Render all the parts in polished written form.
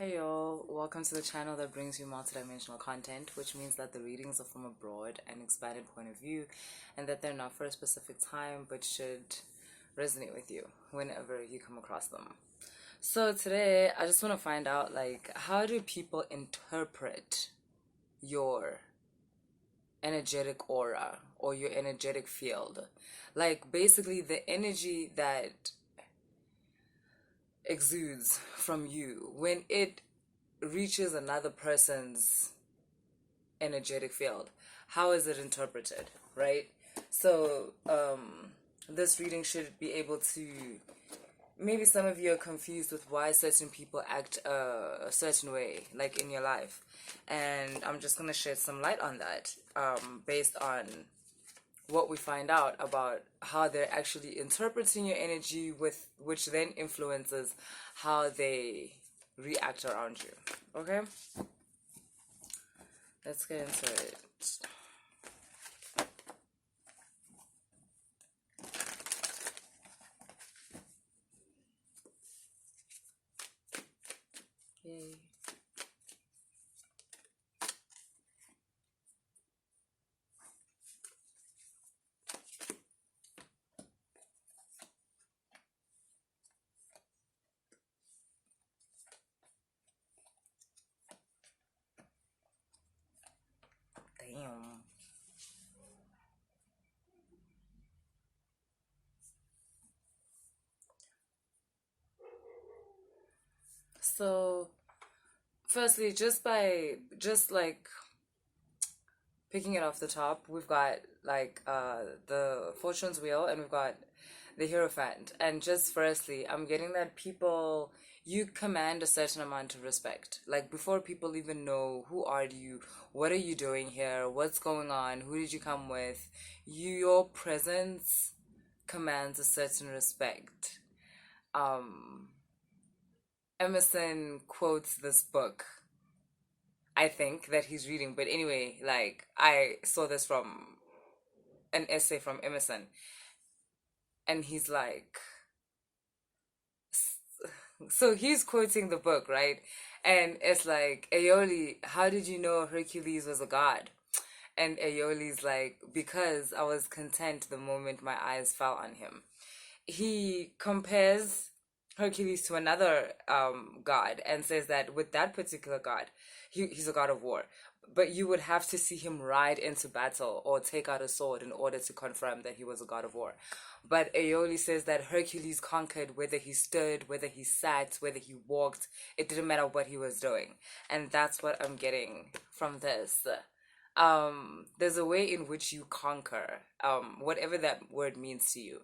Hey y'all, welcome to the channel that brings you multidimensional content, which means that the readings are from a broad and expanded point of view, and that they're not for a specific time but should resonate with you whenever you come across them. So today, I just want to find out, how do people interpret your energetic aura or your energetic field? Like, basically, the energy that exudes from you when it reaches another person's energetic field. How is it interpreted, right? So, this reading should be able to. Maybe some of you are confused with why certain people act a certain way, like in your life. And I'm just going to shed some light on that based on what we find out about how they're actually interpreting your energy, with which then influences how they react around you. Okay? Let's get into it. Yay. Damn. So, firstly, just like picking it off the top, we've got the Fortune's Wheel, and we've got the Hierophant. And just firstly, I'm getting that people, you command a certain amount of respect. Like, before people even know who are you, what are you doing here, what's going on, who did you come with, your presence commands a certain respect. Emerson quotes this book, I think, that he's reading. But anyway, I saw this from an essay from Emerson, and he's like, so he's quoting the book, right? And it's like, Aeoli, how did you know Hercules was a god? And Aeoli's like, because I was content the moment my eyes fell on him. He compares Hercules to another god and says that with that particular god, he's a god of war. But you would have to see him ride into battle or take out a sword in order to confirm that he was a god of war. But Aeoli says that Hercules conquered whether he stood, whether he sat, whether he walked. It didn't matter what he was doing. And that's what I'm getting from this. There's a way in which you conquer, whatever that word means to you.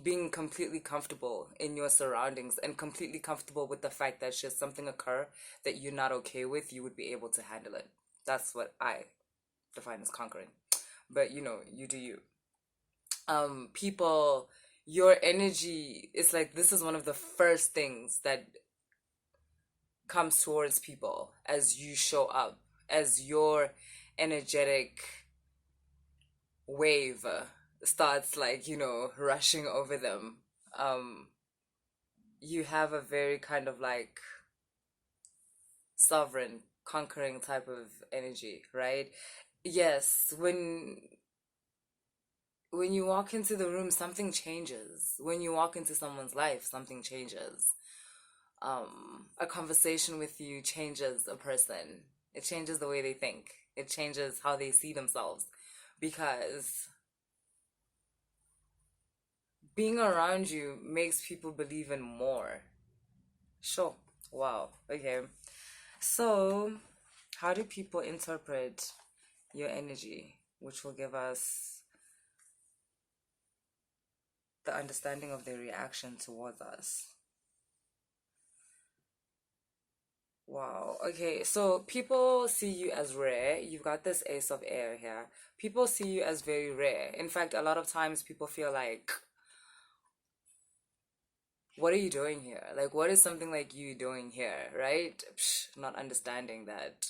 Being completely comfortable in your surroundings and completely comfortable with the fact that should something occur that you're not okay with, you would be able to handle it. That's what I define as conquering. But you do you. People, your energy, it's like this is one of the first things that comes towards people as you show up, as your energetic wave starts rushing over them. You have a very kind of sovereign conquering type of energy, right? Yes, when you walk into the room, something changes. When you walk into someone's life, something changes. A conversation with you changes a person. It changes the way they think. It changes how they see themselves, because being around you makes people believe in more. Sure. Wow. Okay. So, how do people interpret your energy, which will give us the understanding of their reaction towards us? Wow. Okay. So, people see you as rare. You've got this Ace of Air here. People see you as very rare. In fact, a lot of times people feel like, what are you doing here? Like, what is something like you doing here, right? Psh, not understanding that.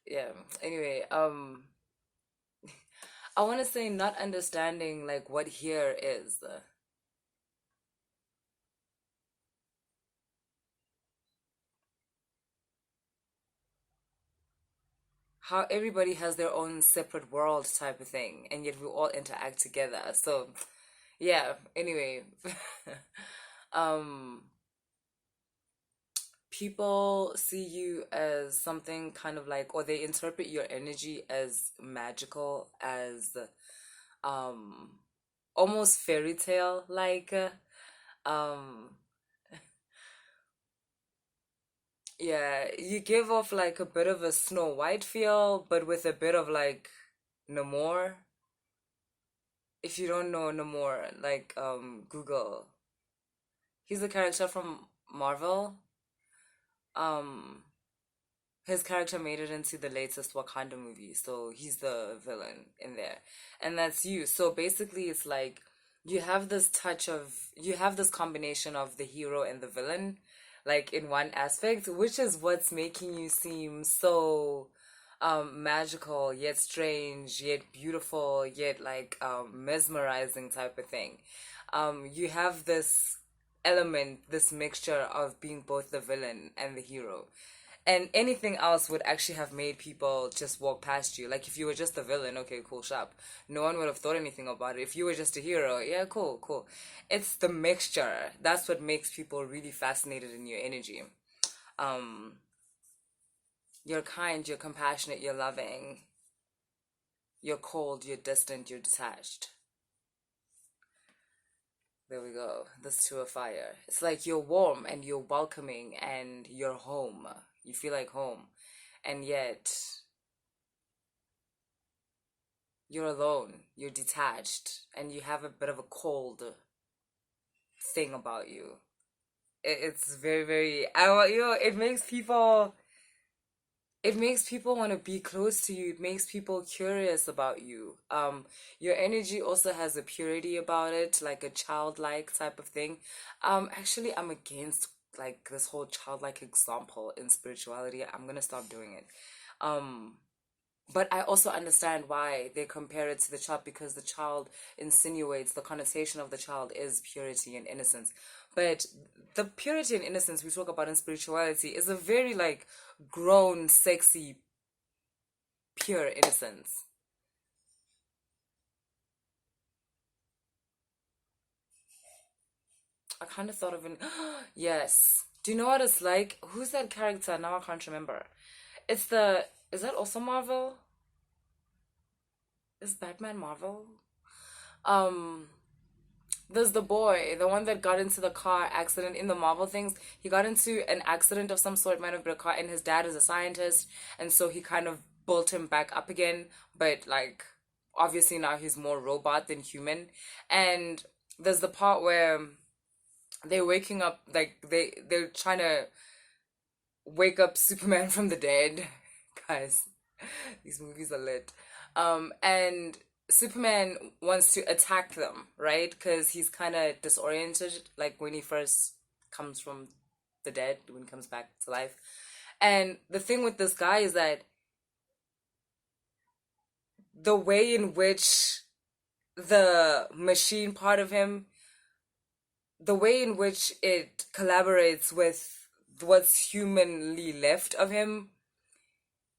Yeah. Anyway, I want to say not understanding like what here is. how everybody has their own separate world type of thing, and yet we all interact together. So yeah, anyway. um People see you as something kind of like, or they interpret your energy as magical, as um almost fairy tale like. um yeah, you give off like a bit of a Snow White feel, but with a bit of like Namor. If you don't know Namor, like Google. He's a character from Marvel. Um his character made it into the latest Wakanda movie, so he's the villain in there. And that's you. So basically it's like you have this combination of the hero and the villain, like in one aspect, which is what's making you seem so magical, yet strange, yet beautiful, yet like mesmerizing type of thing. You have this element, this mixture of being both the villain and the hero. And anything else would actually have made people just walk past you. Like if you were just the villain, okay, cool, sharp. No one would have thought anything about it. If you were just a hero, yeah, cool, cool. It's the mixture. That's what makes people really fascinated in your energy. Um, you're kind, you're compassionate, you're loving, you're cold, you're distant, you're detached. There we go. This two of fire. It's like you're warm and you're welcoming and you're home. You feel like home. And yet you're alone, you're detached, and you have a bit of a cold thing about you. It's very, very, I want, it makes people want to be close to you. It makes people curious about you. Your energy also has a purity about it, like a childlike type of thing. Actually, I'm against like this whole childlike example in spirituality. I'm gonna stop doing it. Um, But I also understand why they compare it to the child, because the child insinuates, the connotation of the child is purity and innocence. But the purity and innocence we talk about in spirituality is a very like grown, sexy, pure innocence. I kind of thought of an yes. Do you know what it's like? Who's that character? Now I can't remember. It's the is that also Marvel? Is Batman Marvel? Um There's the boy, the one that got into the car accident in the Marvel things. He got into an accident of some sort, might have been a car, and his dad is a scientist, and so he kind of built him back up again. But like, obviously now he's more robot than human. And there's the part where they're waking up, like they're trying to wake up Superman from the dead. Guys, these movies are lit. And Superman wants to attack them, right? Because he's kind of disoriented, like when he first comes from the dead, when he comes back to life. And the thing with this guy is that the way in which the machine part of him, the way in which it collaborates with what's humanly left of him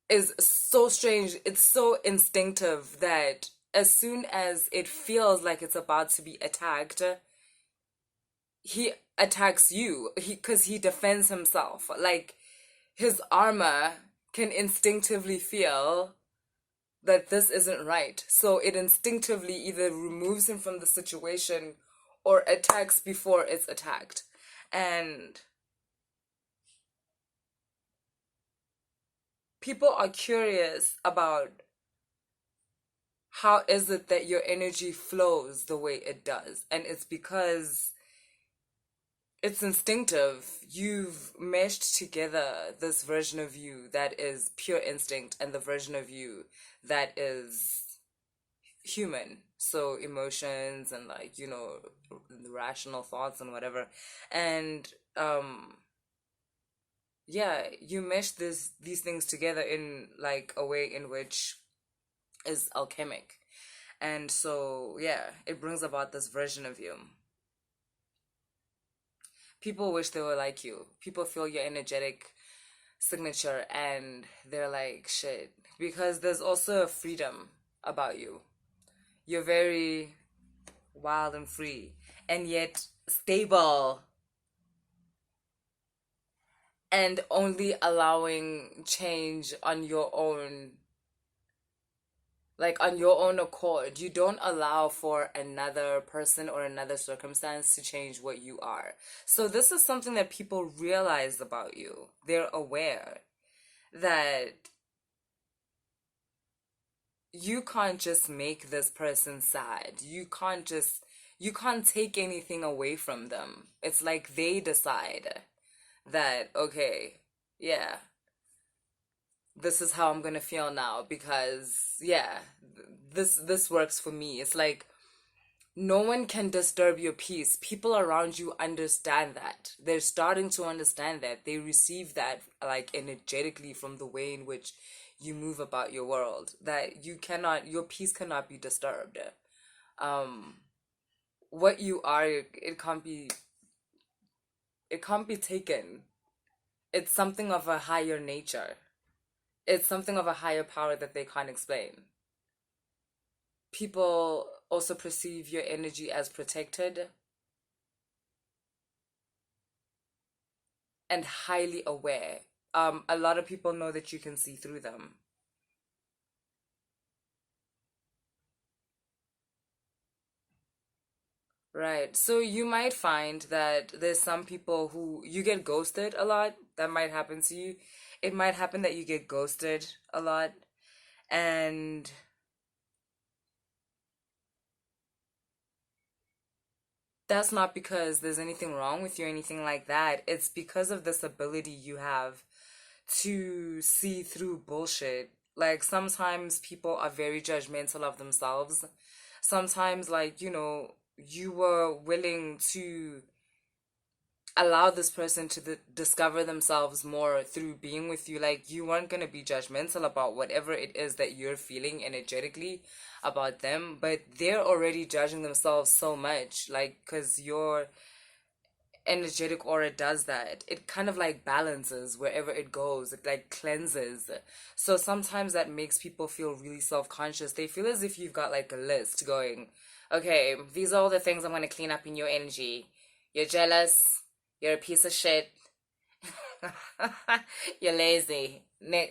is so strange. It's so instinctive that as soon as it feels like it's about to be attacked, he attacks you. Because he defends himself. Like his armor can instinctively feel that this isn't right. So it instinctively either removes him from the situation or attacks before it's attacked. And people are curious about how is it that your energy flows the way it does. And it's because it's instinctive. You've meshed together this version of you that is pure instinct and the version of you that is human. So emotions and like, rational thoughts and whatever. And yeah, you mesh these things together in like a way in which is alchemic. And so, yeah, it brings about this version of you. People wish they were like you. People feel your energetic signature and they're like, shit, because there's also a freedom about you. You're very wild and free, and yet stable, and only allowing change on your own, like on your own accord. You don't allow for another person or another circumstance to change what you are. So this is something that people realize about you. They're aware that you can't just make this person sad. You can't take anything away from them. It's like they decide that, okay, yeah, this is how I'm gonna feel now because yeah, this works for me. It's like no one can disturb your peace. People around you understand that. They're starting to understand that. They receive that like energetically from the way in which you move about your world. That your peace cannot be disturbed. Um, what you are, it can't be taken. It's something of a higher nature. It's something of a higher power that they can't explain. People also perceive your energy as protected and highly aware. A lot of people know that you can see through them. Right. So you might find that there's some people who you get ghosted a lot. That might happen to you. It might happen that you get ghosted a lot. And that's not because there's anything wrong with you or anything like that. It's because of this ability you have to see through bullshit. Like sometimes people are very judgmental of themselves. Sometimes, like, you were willing to allow this person to discover themselves more through being with you. Like, you weren't going to be judgmental about whatever it is that you're feeling energetically about them, but they're already judging themselves so much, like, because your energetic aura does that. It kind of like balances wherever it goes. It like cleanses. So sometimes that makes people feel really self-conscious. They feel as if you've got like a list going, okay, these are all the things I'm going to clean up in your energy. You're jealous. You're a piece of shit. You're lazy.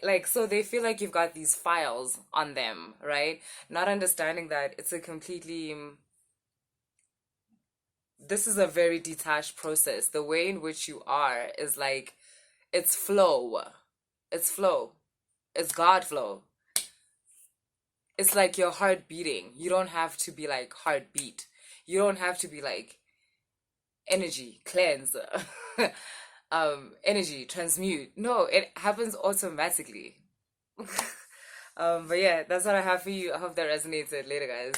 Like, so they feel like you've got these files on them, right? Not understanding that it's a completely this is a very detached process. The way in which you are is like it's flow. It's flow. It's God flow. It's like your heart beating. You don't have to be like heartbeat. You don't have to be like energy, cleanse, energy, transmute. No, it happens automatically. But yeah, that's what I have for you. I hope that resonated later, guys.